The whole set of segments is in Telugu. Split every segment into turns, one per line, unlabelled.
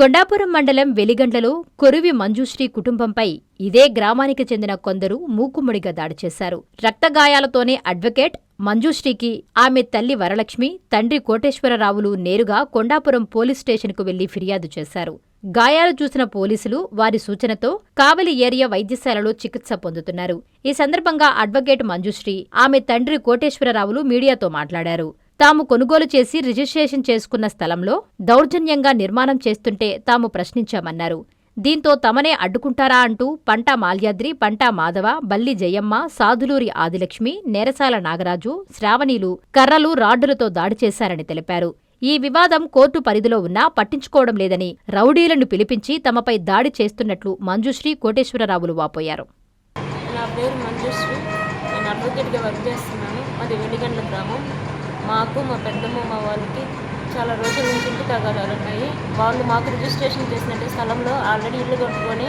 కొండాపురం మండలం వెలిగండ్లలో కొరివి మంజుశ్రీ కుటుంబంపై ఇదే గ్రామానికి చెందిన కొందరు మూకుమ్మడిగా దాడి చేశారు. రక్తగాయాలతోనే అడ్వకేట్ మంజుశ్రీకి ఆమె తల్లి వరలక్ష్మి, తండ్రి కోటేశ్వరరావులు నేరుగా కొండాపురం పోలీస్ స్టేషన్కు వెళ్లి ఫిర్యాదు చేశారు. గాయాలు చూసిన పోలీసులు వారి సూచనతో కావలి ఏరియా వైద్యశాలలో చికిత్స పొందుతున్నారు. ఈ సందర్భంగా అడ్వకేట్ మంజుశ్రీ, ఆమె తండ్రి కోటేశ్వరరావులు మీడియాతో మాట్లాడారు. తాము కొనుగోలు చేసి రిజిస్ట్రేషన్ చేసుకున్న స్థలంలో దౌర్జన్యంగా నిర్మాణం చేస్తుంటే తాము ప్రశ్నించామన్నారు. దీంతో తమనే అడ్డుకుంటారా అంటూ పంటా మాల్యాద్రి, పంటా మాధవ, బల్లి జయమ్మ, సాదులూరి ఆదిలక్ష్మి, నేరసాల నాగరాజు, శ్రావణీలు కర్రలు, రాడ్డులతో దాడి చేశారని తెలిపారు. ఈ వివాదం కోర్టు పరిధిలో ఉన్నా పట్టించుకోవడం లేదని రౌడీలను పిలిపించి తమపై దాడి చేస్తున్నట్లు మంజుశ్రీ, కోటేశ్వరరావులు వాపోయారు.
నా పేరు మంజుశ్రీ, నేను అడ్వకేట్గా వర్క్ చేస్తున్నాను. అది వెలిగండ్ల గ్రామం. మాకు మా పెద్దమ్మ మా వాళ్ళకి చాలా రోజుల నుంచి ఇంటి తగాదాలు ఉన్నాయి. వాళ్ళు మాకు రిజిస్ట్రేషన్ చేసినట్టు స్థలంలో ఆల్రెడీ ఇల్లు కట్టుకొని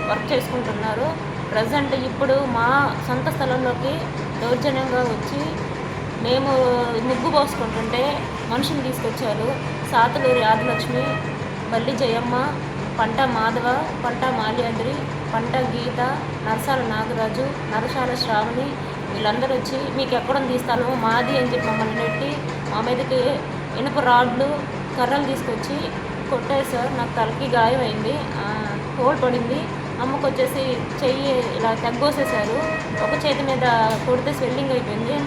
వర్క్ చేసుకుంటున్నారు. ప్రజెంట్ ఇప్పుడు మా సొంత స్థలంలోకి దౌర్జన్యంగా వచ్చి మేము ముగ్గు పోసుకుంటుంటే మనుషులు తీసుకొచ్చారు. సాతులూరి ఆదిలక్ష్మి, బల్లి జయమ్మ, పంటా మాధవ, పంటా మాల్యాద్రి, పంటా గీత, నరసాల నాగరాజు, నరసాల శ్రావణి వీళ్ళందరూ వచ్చి మీకు ఎక్కడ తీస్తాను మాది అని చెప్పి మమ్మల్ని నెట్టి మా మీదకి ఇనుప రాడ్లు, కర్రలు తీసుకొచ్చి కొట్టేశారు. నాకు తలకి గాయం అయింది, హోల్ పడింది. అమ్మకు వచ్చేసి చెయ్యి ఇలా తగ్గోసేశారు. ఒక చేతి మీద కొడితే స్వెల్లింగ్ అయిపోయింది.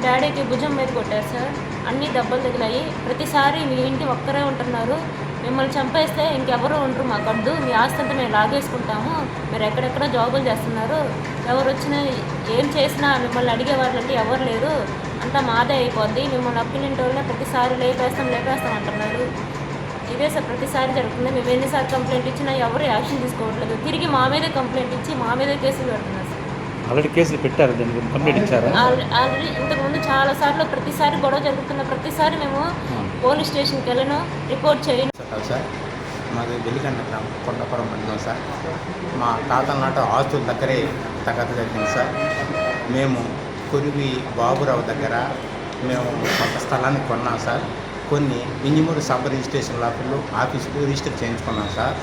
డాడీకి భుజం మీద కొట్టారు సార్. అన్నీ దెబ్బలు తగిలాయి. ప్రతిసారి మీ ఇంటి ఒక్కరే ఉంటున్నారు, మిమ్మల్ని చంపేస్తే ఇంకెవరూ ఉండరు, మాకడ్డు మీ ఆస్తి అంతా మేము లాగేసుకుంటాము, మీరు ఎక్కడెక్కడ జాబులు చేస్తున్నారు, ఎవరు వచ్చినా ఏం చేసినా మిమ్మల్ని అడిగేవాళ్ళంటే ఎవరు లేరు, అంతా మాదే అయిపోద్ది, మిమ్మల్ని అప్పినింటి వాళ్ళనే ప్రతిసారి లేపేస్తాం అంటున్నారు. ఇదే సార్ ప్రతిసారి జరుగుతుంది. మేము ఎన్నిసార్లు కంప్లైంట్ ఇచ్చినా ఎవరు యాక్షన్ తీసుకోవట్లేదు. తిరిగి మా మీదే కంప్లైంట్ ఇచ్చి మా మీదే కేసులు పెడుతున్నారు సార్.
ఆల్రెడీ కేసులు పెట్టారు, దానికి కంప్లైంట్ ఇచ్చారా?
ఆల్రెడీ ఇంతకుముందు చాలాసార్లు ప్రతిసారి గొడవ జరుగుతున్న ప్రతిసారి మేము పోలీస్ స్టేషన్కి వెళ్ళను, రిపోర్ట్ చేయను
సార్. మాది వెలిగండ్ల గ్రామం, కొండాపురం మండలం సార్. మా తాతల నాట ఆస్తుల దగ్గరే తగదు జరిగింది సార్. మేము కొరివి బాబురావు దగ్గర మేము కొంత స్థలాన్ని కొన్నాం సార్. కొన్ని ఇంజిమూరు సబ్ రిజిస్ట్రేషన్ ఆఫీసులు రిజిస్టర్ చేయించుకున్నాం సార్.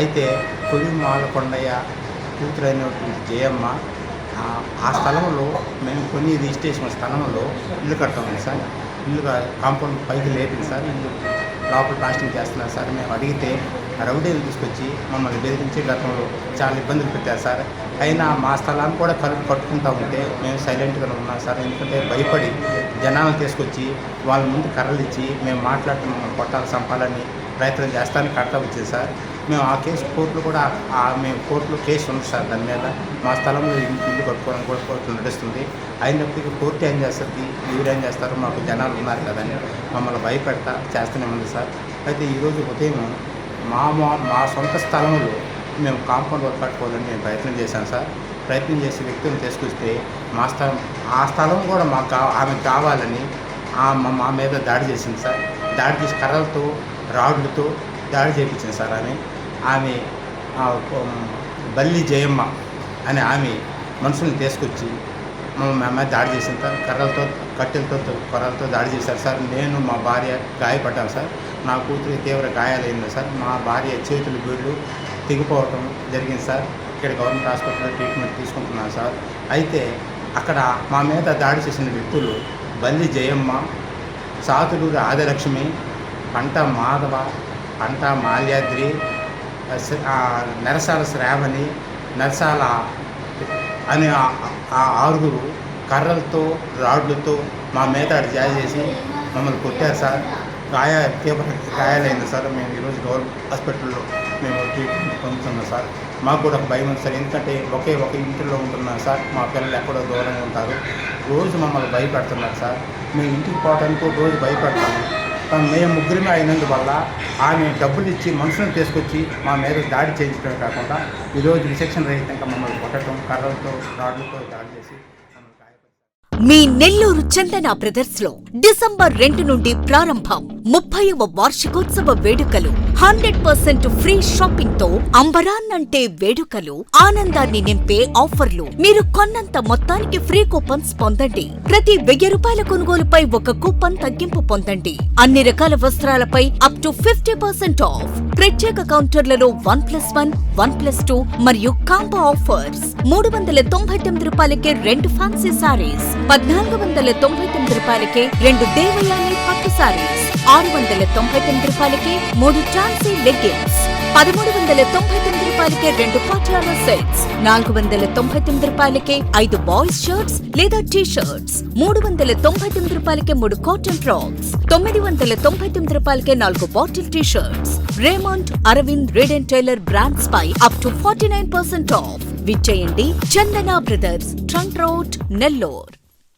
అయితే కొరివి మాలకొండయ్య కూతురైనటువంటి జయమ్మ ఆ స్థలంలో మేము కొన్ని రిజిస్ట్రేషన్ స్థలంలో ఇల్లు కట్టాము సార్. ఇల్లు కాంపౌండ్ పైకి లేపింది సార్. ఇల్లు లోపల ప్లాస్టింగ్ చేస్తున్నారు సార్. మేము అడిగితే రౌడీలు తీసుకొచ్చి మమ్మల్ని బెదిరించి గతంలో చాలా ఇబ్బందులు పెట్టారు సార్. అయినా మా స్థలాన్ని కూడా కట్టుకుంటూ ఉంటే మేము సైలెంట్గా ఉన్నాం సార్. ఎందుకంటే భయపడి జనాలను తీసుకొచ్చి వాళ్ళ ముందు కర్రలు ఇచ్చి మేము మాట్లాడుతూ మమ్మల్ని కొట్టాలి, చంపాలని ప్రయత్నం చేస్తానికి కడతా వచ్చింది సార్. మేము ఆ కేసు కోర్టులో కూడా మేము కోర్టులో కేసు ఉంది సార్. దాని మీద మా స్థలంలో ఇల్లు కట్టుకోవడం కూడా కోర్టు నడుస్తుంది. అయినప్పటికీ కోర్టు ఏం చేస్తుంది, ఎవరేం చేస్తారు, మాకు జనాలు ఉన్నారు కదని మమ్మల్ని భయపెడతా చేస్తూనే ఉంది సార్. అయితే ఈరోజు ఉదయం మా సొంత స్థలంలో మేము కాంపౌండ్ వర్క్ కట్టుకోవాలని మేము ప్రయత్నం చేశాం సార్. ప్రయత్నం చేసే వ్యక్తులను తీసుకొస్తే ఆ స్థలం కూడా ఆమెకు కావాలని మా మీద దాడి చేసింది సార్. దాడి చేసి కర్రలతో, రాడ్లతో దాడి చేయించింది సార్. ఆమె బల్లి జయమ్మ అనే ఆమె మనుషుల్ని తీసుకొచ్చి మా మీద దాడి చేసింది సార్. కర్రలతో, కట్టెలతో, కొర్రలతో దాడి చేశారు సార్. నేను మా భార్య గాయపడ్డాను సార్. నా కూతురు తీవ్ర గాయాలైంది సార్. మా భార్య చేతులు గొడ్లు తెగిపోవటం జరిగింది సార్. ఇక్కడ గవర్నమెంట్ హాస్పిటల్లో ట్రీట్మెంట్ తీసుకుంటున్నాను సార్. అయితే అక్కడ మా మీద దాడి చేసిన వ్యక్తులు బల్లి జయమ్మ, సాతులూరి ఆదిలక్ష్మి, పంటా మాధవ, పంటా మాల్యాద్రి, నరసాల శ్రావణి, నరసాల అనే ఆ ఆరుగురు కర్రలతో, రాడ్లతో మా మీద జాయి చేసి మమ్మల్ని కొట్టారు సార్. తీవ్ర గాయాలైంది సార్. మేము ఈరోజు గవర్నమెంట్ హాస్పిటల్లో మేము ట్రీట్మెంట్ పొందుతున్నాం సార్. మాకు కూడా భయం ఉంది సార్. ఎందుకంటే ఒక ఇంటిలో ఉంటున్నాం సార్. మా పిల్లలు ఎక్కడో దూరంగా ఉంటారు. రోజు మమ్మల్ని భయపెడుతున్నారు సార్. మేము ఇంటికి పోవడానికి రోజు భయపెడతాము. మేము ముగ్గురమే అయినందువల్ల ఆమె డబ్బులు ఇచ్చి మనుషులను తీసుకొచ్చి మా మీద దాడి చేయించడమే కాకుండా ఈరోజు విచక్షణ రహితంగా మమ్మల్ని కొట్టడం, కర్రలతో, రాడ్లతో దాడి చేసి
మీ నెల్లూరు చందన బ్రదర్స్ లో డిసెంబర్ 2 నుండి ప్రారంభం 30వ వార్షికోత్సవ వేడుకలు. 100% ఫ్రీ షాపింగ్ తో అంబరాన్నంటే వేడుకలు, ఆనందాన్ని నింపే ఆఫర్లు. మీరు కొన్నంత మొత్తానికి ఫ్రీ కూపన్స్ పొందండి. ప్రతి 1000 రూపాయల కొనుగోలుపై ఒక కూపన్ తగ్గింపు పొందండి. అన్ని రకాల వస్త్రాలపై అప్ టు 50% ఆఫ్. ప్రత్యేక కౌంటర్లలో 1+1, 1+2 మరియు కాంబో ఆఫర్స్. 399 రూపాయలకే 2 ఫ్యాన్సీ సారీస్, 1499 రూపాయలకే 2 దేవయాని పట్టు సారీస్, 699 రూపాయలకే 3 ట్రాన్సీ లెగ్గిన్స్, 1399 రూపాయలకే 2 పాటియాలా సెట్స్, 499 రూపాయలకే 5 బాయ్స్ షర్ట్స్ లేదా టీ షర్ట్స్, 399 రూపాయలకే 3 కాటన్ ఫ్రాక్స్, 999 రూపాయలకే 4 bottle T shirts. Raymond, Arvind, Reid and Taylor brands పై అప్ టు 49% ఆఫ్. విచ్చేయండి Chandana brothers, trunk road, Nellore.